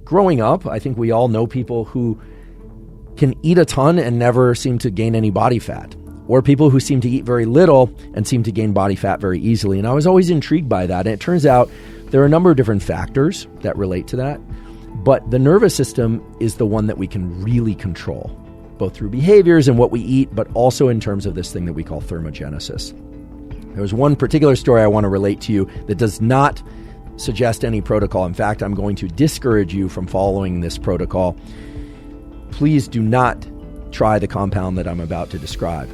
growing up, I think we all know people who can eat a ton and never seem to gain any body fat, or people who seem to eat very little and seem to gain body fat very easily. And I was always intrigued by that. And it turns out there are a number of different factors that relate to that, but the nervous system is the one that we can really control, both through behaviors and what we eat, but also in terms of this thing that we call thermogenesis. There's one particular story I want to relate to you that does not suggest any protocol. In fact, I'm going to discourage you from following this protocol. Please do not try the compound that I'm about to describe.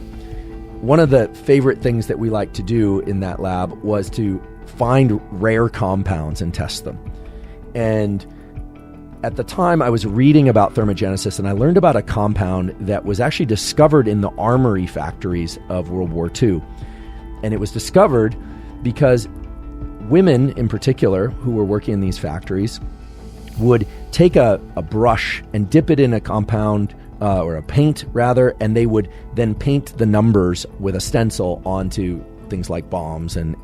One of the favorite things that we like to do in that lab was to find rare compounds and test them. And at the time, I was reading about thermogenesis, and I learned about a compound that was actually discovered in the armory factories of World War II. And it was discovered because women in particular who were working in these factories would take a brush and dip it in a compound or a paint rather, and they would then paint the numbers with a stencil onto things like bombs and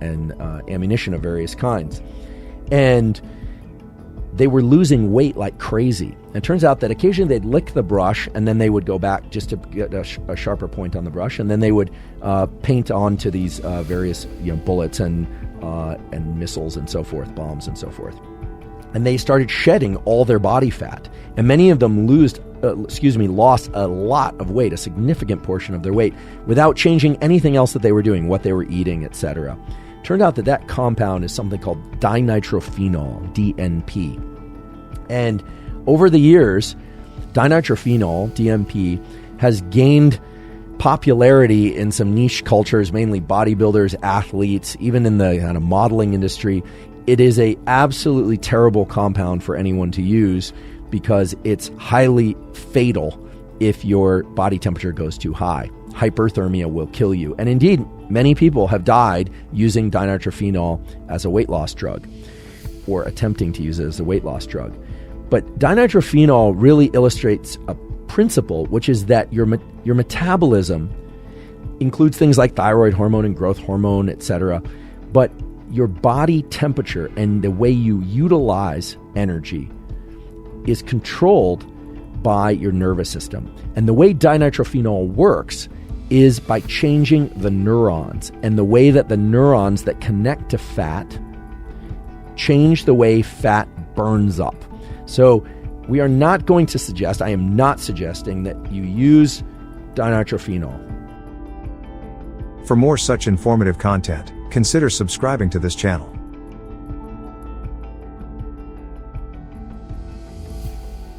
ammunition of various kinds. And they were losing weight like crazy. And it turns out that occasionally they'd lick the brush and then they would go back just to get a sharper point on the brush, and then they would paint onto these various bullets and missiles and so forth, bombs and so forth. And they started shedding all their body fat. And many of them lost a lot of weight, a significant portion of their weight, without changing anything else that they were doing, what they were eating, etc. Turned out that compound is something called dinitrophenol, DNP. And over the years, dinitrophenol, DNP, has gained popularity in some niche cultures, mainly bodybuilders, athletes, even in the kind of modeling industry. It is a absolutely terrible compound for anyone to use because it's highly fatal if your body temperature goes too high. Hyperthermia will kill you. And indeed, many people have died using dinitrophenol as a weight loss drug, or attempting to use it as a weight loss drug. But dinitrophenol really illustrates a principle, which is that your metabolism includes things like thyroid hormone and growth hormone, etc. But your body temperature and the way you utilize energy is controlled by your nervous system. And the way dinitrophenol works is by changing the neurons, and the way that the neurons that connect to fat change the way fat burns up. So we are not going to suggest, I am not suggesting that you use dinitrophenol. For more such informative content, consider subscribing to this channel.